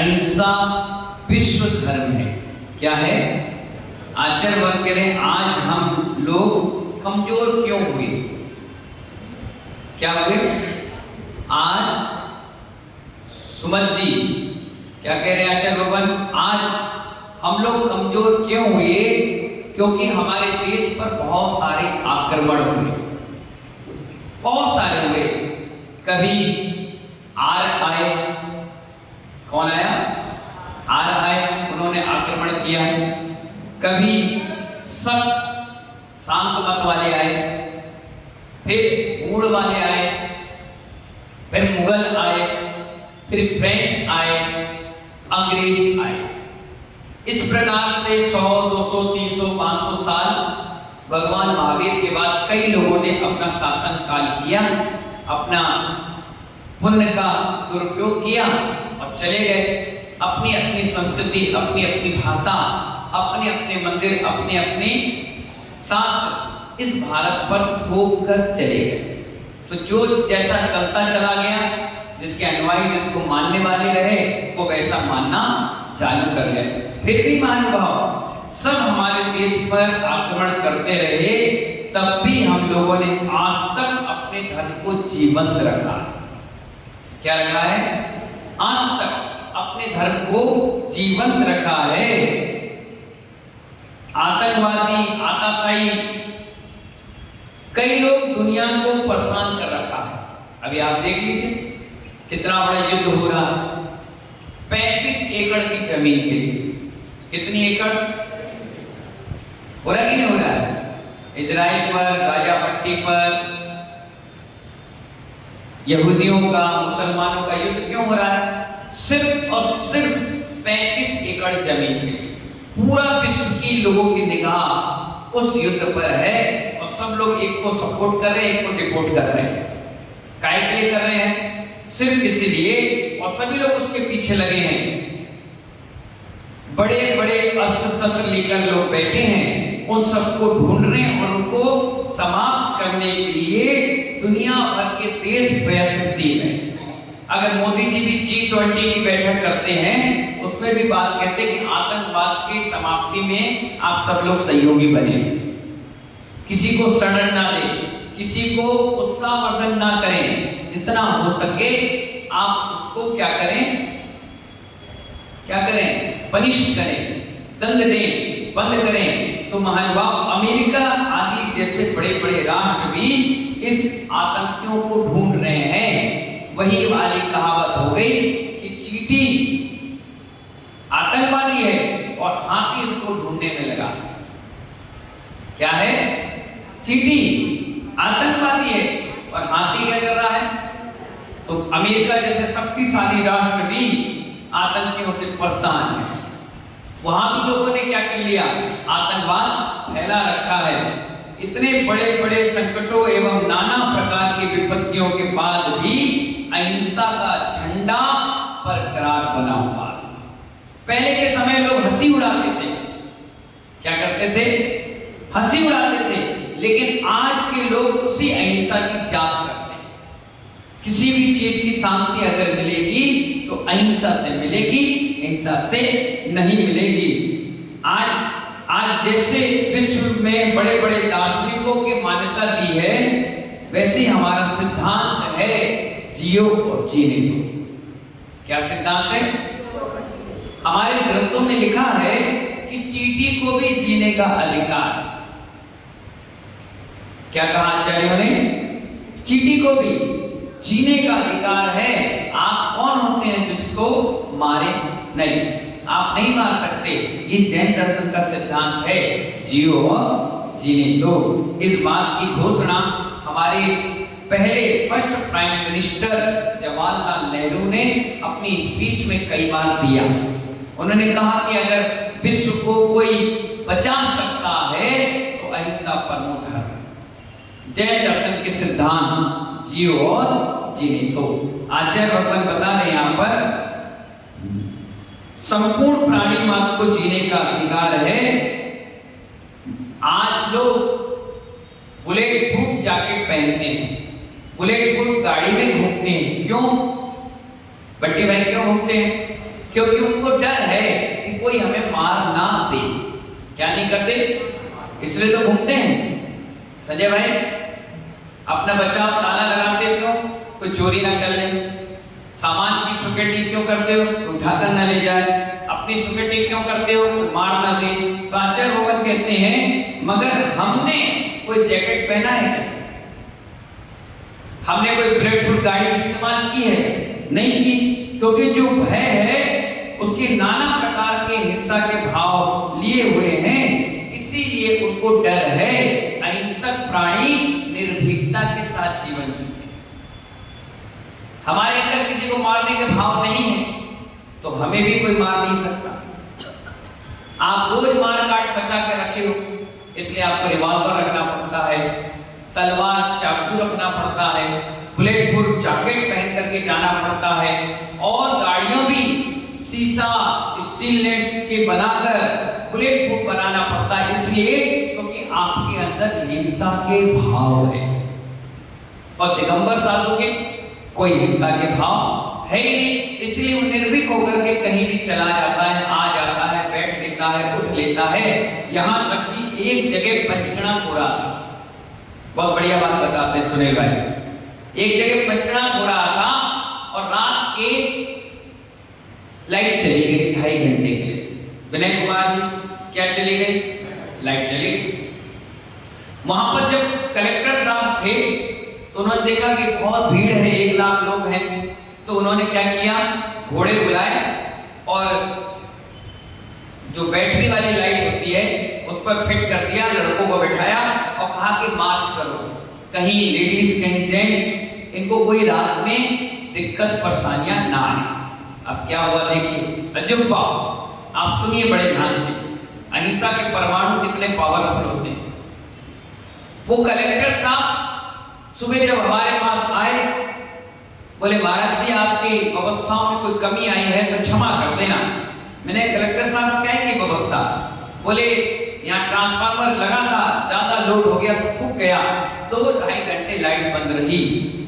अहिंसा विश्व धर्म है। क्या है? आचार्य वर्ग कह रहे हैं आज हम लोग कमजोर क्यों हुए? क्या हुए? आज सुमत जी क्या कह रहे हैं आचार्य भगवान? आज हम लोग कमजोर क्यों हुए? क्योंकि हमारे देश पर बहुत सारे आक्रमण हुए, बहुत सारे हुए। कभी आर आए, कौन आया? आर आए, उन्होंने आक्रमण किया। कभी शांत मत वाले आए, फिर मूड वाले आए, फिर मुगल आए, फिर फ्रेंच आए, अंग्रेज आए। इस प्रकार से 100, 200, 300, 500 साल भगवान महावीर के बाद कई लोगों ने अपना शासन काल किया, अपना पुण्य का दुरुपयोग किया और चले गए। अपनी अपनी संस्कृति, अपनी अपनी भाषा, अपने अपने मंदिर, अपने अपने शास्त्र इस भारत पर थोप कर चले गए। तो जो जैसा चलता चला गया, जिसके अनुयायी जिसको मानने वाले रहे वो वैसा मानना चालू कर गए। फिर भी महानुभाव सब हमारे देश पर आक्रमण करते रहे, तब भी हम लोगों ने आज तक अपने धर्म को जीवंत रखा। क्या रखा है? आज तक अपने धर्म को जीवंत रखा है। आतंकवादी, आताताई कई लोग दुनिया को परेशान कर रखा है। अभी आप देख लीजिए कितना बड़ा युद्ध हो रहा है। 35 एकड़ की जमीन के लिए, कितनी एकड़ हो रहा है कि नहीं हो रहा है? इजराइल पर, गाजा पट्टी पर यहूदियों का, मुसलमानों का युद्ध क्यों हो रहा है? सिर्फ और सिर्फ 35 एकड़ जमीन के लिए। पूरा विश्व की लोगों की निगाह उस युद्ध पर है और सब लोग एक को सपोर्ट कर रहे हैं, एक को डिपोर्ट कर रहे हैं। काहे के लिए कर रहे हैं? सिर्फ इसलिए, और सभी लोग उसके पीछे लगे हैं। बड़े बड़े अस्त्र शस्त्र लेकर लोग बैठे हैं, उन सबको ढूंढ रहे हैं और उनको समाप्त करने के लिए दुनिया भर के देश प्रयत्नशील हैं। अगर मोदी जी भी G20 की बैठक करते हैं, उसमें भी बात कहते हैं कि आतंकवाद की समाप्ति में आप सब लोग सहयोगी बने, किसी को शरण ना दें, किसी को उत्साहवर्धन ना करें, जितना हो सके आप उसको क्या करें? पनिश करें, दंड दें, बंद करें। तो महानुभाव अमेरिका आदि जैसे बड़े बड़े राष्ट्र भी इस आतंकियों को ढूंढ रहे हैं। वही वाली कहावत हो गई कि चींटी आतंकवादी है और हाथी इसको ढूंढने में लगा। क्या है? चींटी आतंकवादी है और हाथी क्या कर रहा है? तो अमेरिका जैसे शक्तिशाली राष्ट्र भी आतंकियों से परेशान है। वहां भी लोगों ने क्या कर लिया? आतंकवाद फैला रखा है। इतने बड़े बड़े संकटों एवं नाना प्रकार की विपत्तियों के बाद भी अहिंसा का झंडा बरकरार बना हुआ। पहले के समय लोग हंसी उड़ाते थे, क्या करते थे? हंसी उड़ाते थे। लेकिन आज के लोग उसी अहिंसा की जांच करते हैं। किसी भी चीज की शांति अगर मिलेगी तो अहिंसा से मिलेगी, हिंसा से नहीं मिलेगी। आज जैसे विश्व में बड़े बड़े दार्शनिकों की मान्यता दी है, वैसे हमारा सिद्धांत है जियो और जीने को। क्या सिद्धांत है? हमारे ग्रंथों में लिखा है कि चींटी को भी जीने का अधिकार। क्या कहा आचार्यों ने? चींटी को भी जीने का अधिकार है। आप कौन होते हैं जिसको मारे? नहीं, आप नहीं मार सकते। ये जैन दर्शन का सिद्धांत है, जियो और जीने दो। इस बात की घोषणा हमारे पहले first prime minister Jawaharlal Nehru ने अपनी स्पीच में कई बार दिया। उन्होंने कहा कि अगर विश्व को कोई बचा सकता है तो अहिंसा परमो धर्म। जैन दर्शन के सिद्धांत जियो और जीने दो। आचार्य भगवान बता रहे यहाँ पर संपूर्ण प्राणी मात्र को जीने का अधिकार है। आज लोग बुलेट प्रूफ जैकेट पहनते हैं, बुलेट प्रूफ गाड़ी में घूमते हैं। क्यों बट्टी भाई, क्यों घूमते हैं? क्योंकि उनको डर है कि कोई हमें मार ना दे। क्या नहीं करते? इसलिए तो घूमते हैं। संजय भाई, अपना बचाव ताला लगाते क्यों? कोई चोरी ना कर ले। सामान की सिक्योरिटी क्यों करते हो? कोई उठाकर ना ले जाए। अपनी सिक्योरिटी क्यों करते हो? कोई मार ना दे। तो आचार्य भगवान कहते हैं मगर हमने कोई जैकेट पहना है? हमने कोई बुलेट प्रूफ गाड़ी इस्तेमाल की है? नहीं की। क्योंकि जो भय है उसके नाना प्रकार के हिंसा के भाव लिए हुए हैं, इसीलिए उनको डर है। अहिंसक प्राणी निर्भीकता के साथ जीवन जीते। हमारे अंदर किसी को मारने के भाव नहीं है तो हमें भी कोई मार नहीं सकता। आप रोज मार काट बचा के रखे हो, इसलिए आपको रिवॉल्वर रखना पड़ता है, तलवार चाकू रखना पड़ता है, बुलेट प्रूफ जैकेट पहन करके जाना पड़ता है, और गाड़ियों भी शीशा स्टील नेट के बनाकर बुलेट प्रूफ बनाना पड़ता है। इसलिए क्योंकि आपके अंदर हिंसा के भाव है। और दिगंबर साधु के कोई हिंसा के भाव है ही नहीं, इसलिए वो निर्भीक होकर के कहीं भी चला जाता है, आ जाता है, बैठ लेता है, उठ लेता है। यहां तक कि एक जगह पंचकणा हो रहा था। बहुत बढ़िया बात बताते हैं सुनील भाई। एक जगह पंचकणा हो रहा था और रात के लाइट चली गई 2.5 घंटे के लिए। विनय कुमार जी, क्या चली गई? लाइट चली गई। वहां पर जब कलेक्टर साहब थे तो उन्होंने देखा कि बहुत भीड़ है, 1 लाख लोग हैं। तो उन्होंने क्या किया? घोड़े बुलाए और जो बैटरी वाली लाइट होती है उस पर फिट कर दिया, लड़कों को बैठाया और कहा कि मार्च करो। कहीं लेडीज कहीं जेंट्स, इनको कोई रात में दिक्कत परेशानियां ना आए। अब क्या हुआ देखिए, अजूबा। आप सुनिए बड़े ध्यान से, अहिंसा के परमाणु कितने पावरफुल होते हैं। वो कलेक्टर साहब सुबह जब हमारे पास आए, बोले महाराज जी आपकी व्यवस्थाओं में कोई कमी आई है तो क्षमा कर देना। मैंने कलेक्टर साहब क्या है की व्यवस्था? बोले यहाँ ट्रांसफार्मर लगा था, ज्यादा लोड हो गया तो फूक गया, 2-2.5 घंटे लाइट बंद रही।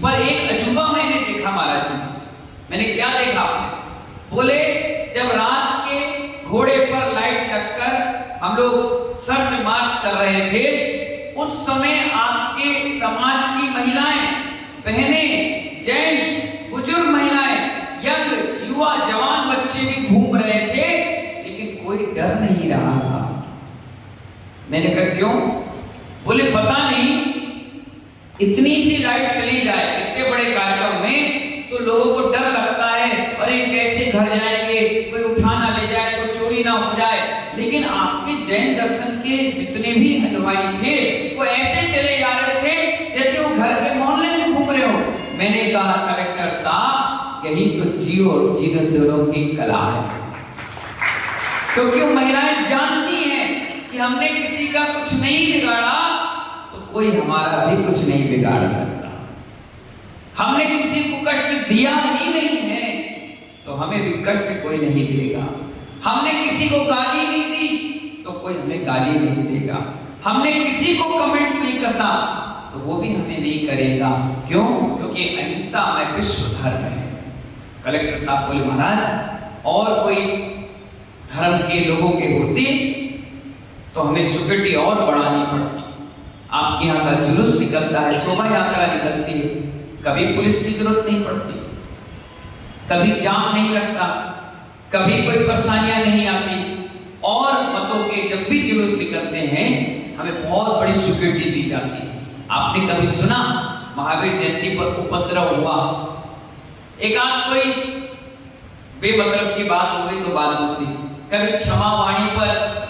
पर एक अजूबा मैंने देखा महाराज जी। मैंने क्या देखा? बोले जब रात के घोड़े पर लाइट लगकर हम लोग सर्च मार्च कर रहे थे, उस समय आपके समाज की महिलाएं, बहनें, जेंट्स, बुजुर्ग महिलाएं, यंग युवा जवान बच्चे भी घूम रहे थे, लेकिन कोई डर नहीं रहा था। मैंने कहा क्यों? बोले पता नहीं, इतनी सी लाइट चली जाए इतने बड़े कार्यक्रम में तो लोगों को डर लगता है, अरे कैसे घर जाएंगे, कोई उठा ना ले जाए, कोई चोरी ना हो जाए। लेकिन आपके जैन दर्शन के जितने भी अनुयायी थे वो ऐसे चले जा रहे थे जैसे वो घर के मोहल्ले में घूम रहे हो। मैंने कहा कलेक्टर साहब, यही तो जियो और जीने दोनों की कला है। क्योंकि वो महिलाएं जानती हैं कि हमने किसी का कुछ नहीं बिगाड़ा तो कोई हमारा भी कुछ नहीं बिगाड़ सकता। हमने किसी को कष्ट दिया ही नहीं है तो हमें भी कष्ट कोई नहीं देगा। हमने किसी को गाली नहीं दी तो कोई हमें गाली नहीं देगा। हमने किसी को कमेंट नहीं कसा तो वो भी हमें नहीं करेगा। क्यों? क्योंकि अहिंसा में विश्व धर्म है। कलेक्टर साहब बोले महाराज और कोई धर्म के लोगों के होते तो हमें सिक्योरिटी और बढ़ानी पड़ती। आपके यहाँ का जुलूस निकलता है, शोभा यात्रा निकलती है, कभी पुलिस की जरूरत नहीं पड़ती, कभी जाम नहीं लगता, कभी कोई परेशानियां नहीं आती। और मतों के जब भी जुलूस निकलते हैं हमें बहुत बड़ी सिक्योरिटी दी जाती है। आपने कभी सुना महावीर जयंती पर उपद्रव हुआ? एक आध कोई बेमतलब की बात हो गई तो बात दूसरी। कभी क्षमा वाणी पर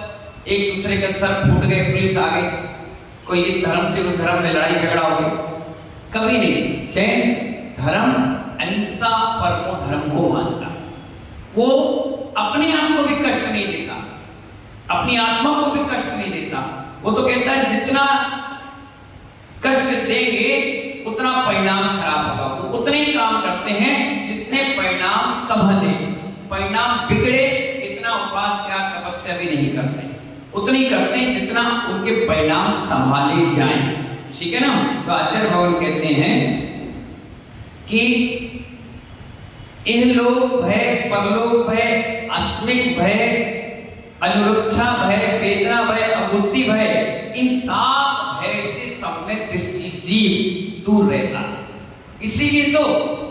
एक दूसरे का सर फूट गए, पुलिस आ गई, कोई इस धर्म से उस धर्म में लड़ाई झगड़ा हो गया? कभी नहीं। जैन धर्म अहिंसा परमो धर्म को मानता है। वो अपने आप को भी कष्ट नहीं देता, अपनी आत्मा को भी कष्ट नहीं देता। वो तो कहता है जितना कष्ट देंगे उतना परिणाम खराब होगा। वो उतने ही काम करते हैं जितने परिणाम संभले। परिणाम बिगड़े इतना उपवास त्याग तपस्या भी नहीं करते, उतनी करते हैं जितना उनके परिणाम संभाले जाएं। ठीक है ना? तो आचार्य भगवान कहते हैं कि इहलोक भय, परलोक भय, अस्मिक भय, अनुरक्षा भय, वेदना भय, अबुद्धि भय, इन 7 भय से सम्यक दृष्टि जीव दूर रहता है। इसीलिए तो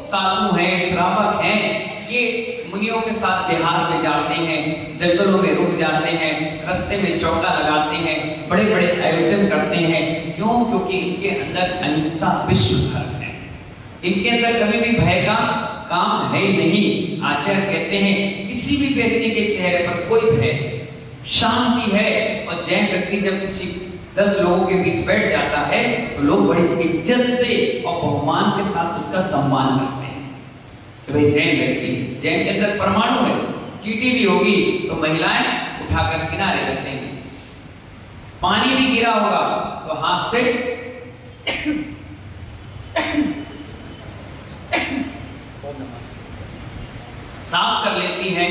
साधु हैं, श्रावक हैं, ये मुनियों के साथ बिहार में जाते हैं, जंगलों में रुक जाते हैं, रास्ते में चौका लगाते हैं, बड़े बड़े आयोजन करते हैं। क्यों? क्योंकि इनके अंदर अहिंसा विश्व धर्म है, इनके अंदर कभी भी भय का काम है नहीं। आचार्य कहते हैं किसी भी व्यक्ति के चेहरे पर कोई भय, शांति है। और जैन व्यक्ति जब किसी 10 लोगों के बीच बैठ जाता है तो लोग बड़ी इज्जत से और बहुमान के साथ उसका सम्मान करते हैं कि भाई जैन व्यक्ति, जैन के अंदर परमाणु है। चींटी भी होगी तो महिलाएं उठाकर किनारे रख देंगी, पानी भी गिरा होगा तो हाथ से साफ कर लेती हैं,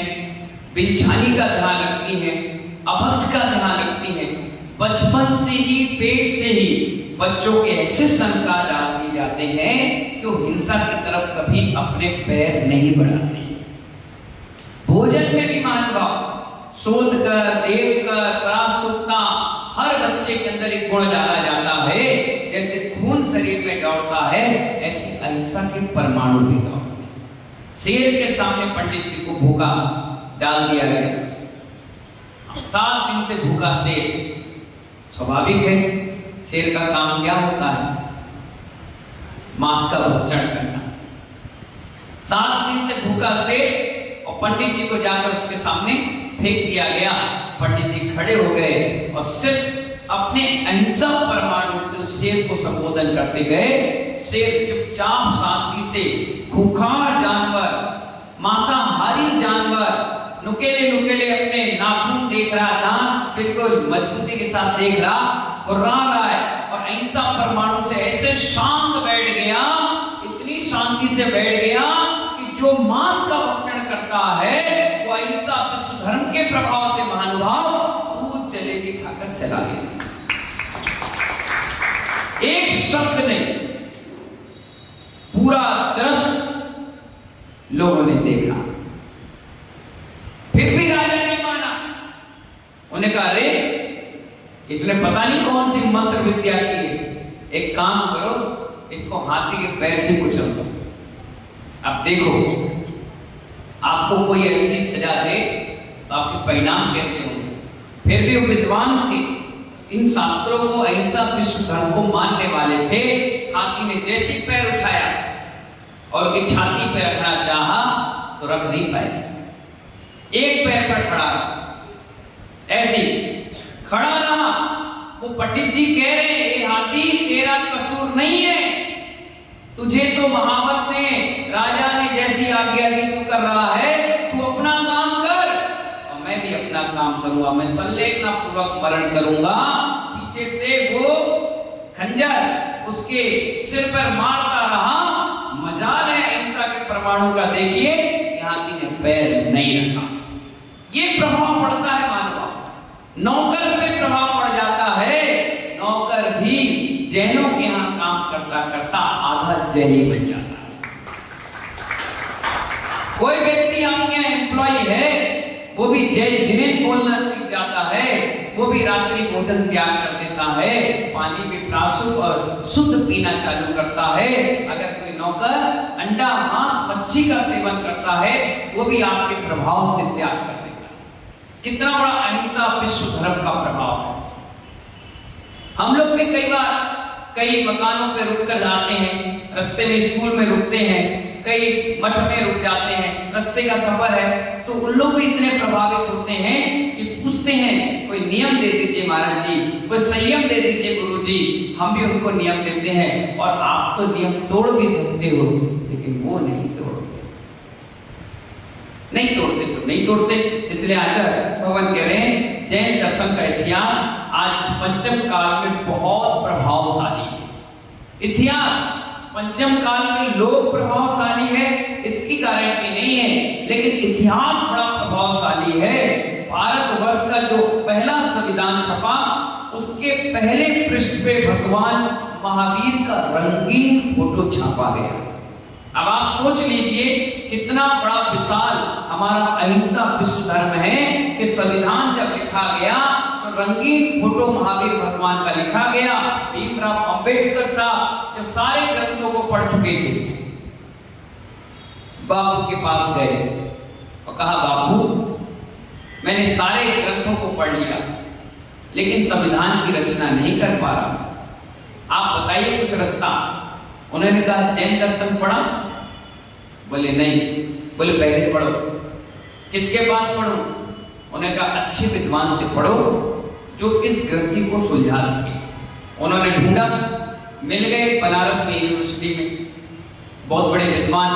बिछानी का ध्यान रखती हैं, अभक्ष का ध्यान रखती हैं। बचपन से ही, पेट से ही बच्चों के ऐसे संस्कार डाल दिए जाते हैं कि वो हिंसा की तरफ कभी अपने पैर नहीं बढ़ाते। भोजन में भी महानुभाव शोध कर, देख कर, प्रासुकता, हर बच्चे के अंदर एक गुण डाला जाता है। जैसे खून शरीर में दौड़ता है, ऐसी अहिंसा के परमाणु भी दौड़ते। शेर के सामने पंडित जी को भूखा डाल दिया गया, 7 दिन से भूखा शेर। स्वाभाविक है, शेर का काम क्या होता है? मांस का भक्षण करना। 7 दिन से भूखा शेर, और पंडित जी को जाकर उसके सामने फेंक दिया गया। पंडित जी खड़े हो गए और सिर्फ अपने अहिंसा परमाणु से उस शेर को संबोधन करते गए। शेर चुपचाप शांति से, खूंखार जानवर, मांसाहारी जानवर, नुकेले नुकेले अपने नाखून देख रहा, दांत बिल्कुल मजबूती के साथ देख रहा, खुर्रा रहा है, और अहिंसा परमाणु से ऐसे शांत बैठ गया, इतनी शांति से बैठ गया कि जो मांस का भक्षण करता है वो अहिंसा विश्व धर्म के प्रभाव से महानुभाव दूध जलेबी खाकर चला गया। एक शब्द नहीं, पूरा दृश्य लोगों ने देखा। फिर भी राजा ने माना। उन्हें कहा, अरे इसने पता नहीं कौन सी मंत्र विद्या की है, एक काम करो, इसको हाथी के पैर से कुचल दो। अब देखो, आपको कोई ऐसी सजा दे तो आपके परिणाम कैसे होंगे। फिर भी वो विद्वान थे, इन शास्त्रों को, अहिंसा विश्व धर्म को मानने वाले थे। हाथी ने जैसे पैर उठाया और उसकी छाती पे रखना चाहा तो रख नहीं पाए, एक पैर पर खड़ा, ऐसे खड़ा रहा। वो पंडित जी कह रहे हैं, ये हाथी तेरा कसूर नहीं है, तुझे तो महावत ने, राजा ने जैसी आज्ञा दी तू कर रहा है, तू अपना काम कर और मैं भी अपना काम करूंगा। मैं संलेखना पूर्वक मरण करूंगा। पीछे से वो खंजर उसके सिर पर मारता रहा। मजाल है अहिंसा के परमाणु का, देखिए हाथी ने पैर नहीं रखा। ये प्रभाव पड़ता है मानव, नौकर पे प्रभाव पड़ जाता है। नौकर भी जैनों के यहां काम करता करता आधा जैनी बन जाता है। कोई व्यक्ति आपके यहां एम्प्लॉय है, वो भी जय जिनेन बोलना सीख जाता है, वो भी रात्रि भोजन त्याग कर देता है, पानी में प्राशुद्ध और शुद्ध पीना चालू करता है। अगर कोई नौकर अंडा, मांस, मच्छी का सेवन करता है, वो भी आपके प्रभाव से त्याग कर देता है। कितना बड़ा अहिंसा विश्व धर्म का प्रभाव है। हम लोग भी कई बार कई मकानों पे रुक कर जाते हैं, रास्ते में, स्कूल में रुकते हैं, कई मठ में रुक जाते हैं, रास्ते का सफर है, तो उन लोग भी इतने प्रभावित होते हैं कि पूछते हैं, कोई नियम दे दीजिए महाराज जी, कोई संयम दे दीजिए गुरु जी। हम भी उनको नियम देते हैं, और आप तो नियम तोड़ भी सकते हो, लेकिन वो नहीं तोड़ते, नहीं तोड़ते तो नहीं तोड़ते। इसलिए आचार्य भगवान कह रहे हैं, जैन दर्शन का इतिहास आज पंचम काल में बहुत प्रभावशाली है। इतिहास पंचम काल में लोग प्रभावशाली है इसकी गारंटी नहीं है, लेकिन इतिहास बड़ा प्रभावशाली है। भारतवर्ष का जो पहला संविधान छपा, उसके पहले पृष्ठ पे भगवान महावीर का रंगीन फोटो छापा गया। अब आप सोच लीजिए कितना बड़ा विशाल हमारा अहिंसा विश्व धर्म है कि संविधान जब लिखा गया तो रंगीन फोटो महावीर भगवान का लिखा गया। भीमराव अंबेडकर साहब जब सारे ग्रंथों को पढ़ चुके थे, बापू के पास गए और कहा, बापू मैंने सारे ग्रंथों को पढ़ लिया लेकिन संविधान की रचना नहीं कर पा रहा, आप बताइए कुछ रास्ता। उन्होंने कहा, जैन दर्शन पढ़ा? बोले नहीं। बोले पहले पढ़ो। किसके पास पढ़ो? उन्होंने कहा, अच्छे विद्वान से पढ़ो जो इस ग्रंथि को सुलझा सके। उन्होंने ढूंढा, मिल गए बनारस में यूनिवर्सिटी में बहुत बड़े विद्वान,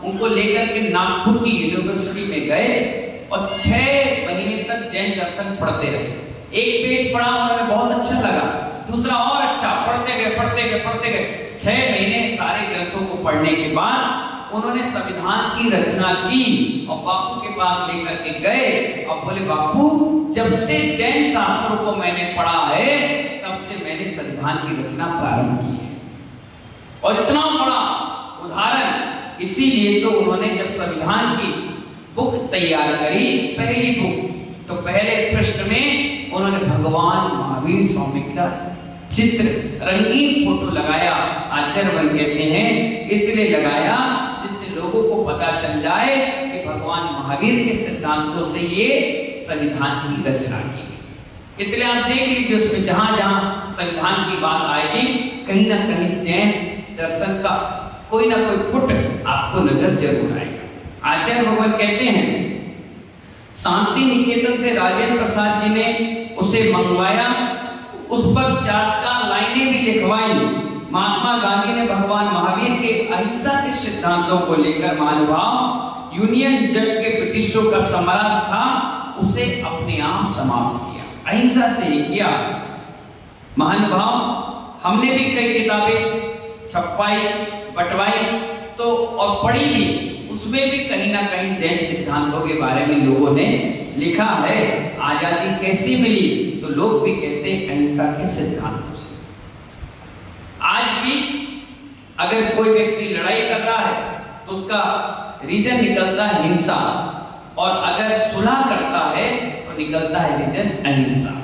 उनको लेकर के नागपुर की यूनिवर्सिटी में गए और 6 महीने तक जैन दर्शन पढ़ते रहे। एक पेज पढ़ा, उन्हें बहुत अच्छा लगा, दूसरा और अच्छा, पढ़ते गए 6 महीने सारे ग्रंथों को पढ़ने के बाद उन्होंने संविधान की रचना की और बापू के पास लेकर के गए और बोले, बापू जब से जैन शास्त्रों को मैंने पढ़ा है तब से मैंने संविधान की रचना प्रारंभ की है। और इतना बड़ा उदाहरण, इसीलिए तो उन्होंने जब संविधान की बुक तैयार करी, पहली बुक, तो पहले पृष्ठ में उन्होंने भगवान महावीर स्वामी का चित्र रंगीन फोटो लगाया। आचार्यवन कहते हैं इसलिए लगाया जिससे लोगों को पता चल जाए कि भगवान महावीर के सिद्धांतों से ये संविधान की रचना की। इसलिए आप देख लीजिए उसमें जहां जहां संविधान की बात आएगी कहीं ना कहीं जैन दर्शन का कोई ना कोई फुट आपको नजर जरूर आएगा। आचार्य भगवान कहते हैं, शांति निकेतन से राजेंद्र प्रसाद जी ने उसे मंगवाया, उस पर 4 लाइनें भी लिखवाई। महात्मा गांधी ने भगवान महावीर के अहिंसा के सिद्धांतों को लेकर महानुभाव यूनियन जग के ब्रिटिशों का साम्राज्य था उसे अपने आप समाप्त किया, अहिंसा से ही किया। महानुभाव हमने भी कई किताबें छपवाई, बंटवाई तो और पढ़ी भी, उसमें भी कहीं ना कहीं जैन सिद्धांतों के बारे में लोगों ने लिखा है। आजादी कैसी मिली तो लोग भी कहते हैं अहिंसा के सिद्धांतों से। आज भी अगर कोई व्यक्ति लड़ाई कर रहा है तो उसका रीजन निकलता है हिंसा, और अगर सुलह करता है तो निकलता है रीजन अहिंसा।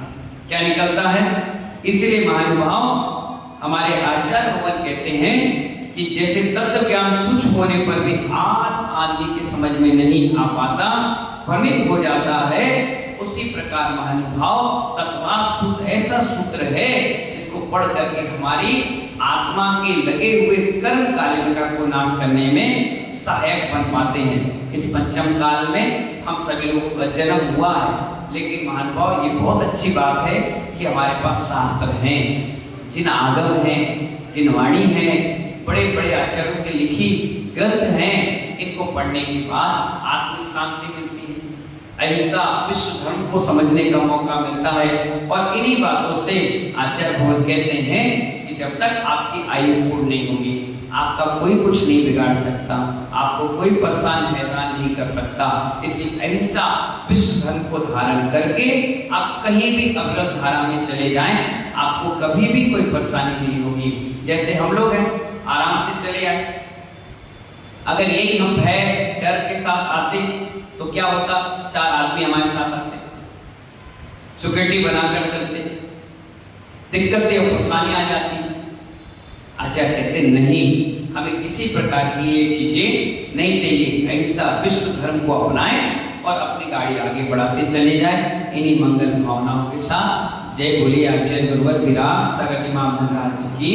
क्या निकलता है? इसलिए महानुभाव हमारे आचार्य भगवान कहते हैं कि जैसे तत्व ज्ञान सूक्ष्म होने पर भी आदमी के समझ में नहीं आ पाता, भ्रमित हो जाता है, उसी प्रकार महानुभाव तत्वार्थ सूत्र ऐसा सूत्र है जिसको पढ़ करके हमारी आत्मा के लगे हुए कर्म कालिका को नाश करने में सहायक बन पाते हैं। इस पंचम काल में हम सभी लोगों का जन्म हुआ है, लेकिन महानुभाव ये बहुत अच्छी बात है कि हमारे पास शास्त्र हैं, जिन आगम हैं, जिन वाणी हैं, बड़े बड़े आचार्यों के लिखी ग्रंथ हैं, इनको पढ़ने के बाद आत्मिक शांति मिलती है, अहिंसा विश्व धर्म को समझने का मौका मिलता है। और इन्हीं बातों से आचार्य भगवान कहते हैं कि जब तक आपकी आयु पूर्ण नहीं होगी आपका कोई कुछ नहीं बिगाड़ सकता, आपको कोई परेशान हैरान नहीं कर सकता। इसी अहिंसा विश्व धर्म को धारण करके आप कहीं भी अवरोध धारा में चले जाएं, आपको कभी भी कोई परेशानी नहीं होगी। जैसे हम लोग हैं, आराम से चले आए, अगर यही हम भय डर के साथ आते तो क्या होता? 4 आदमी हमारे साथ आते, सिक्योरिटी बनाकर चलते, दिक्कतें और परेशानी आ जाती। आचार्य कहते नहीं, हमें किसी प्रकार की ये चीजें नहीं चाहिए। अहिंसा विश्व धर्म को अपनाएं और अपनी गाड़ी आगे बढ़ाते चले जाए। इन्हीं मंगल भावनाओं के साथ जय बोलिए आचार्य गुरुवर विराट सगत इमाम धनराज की।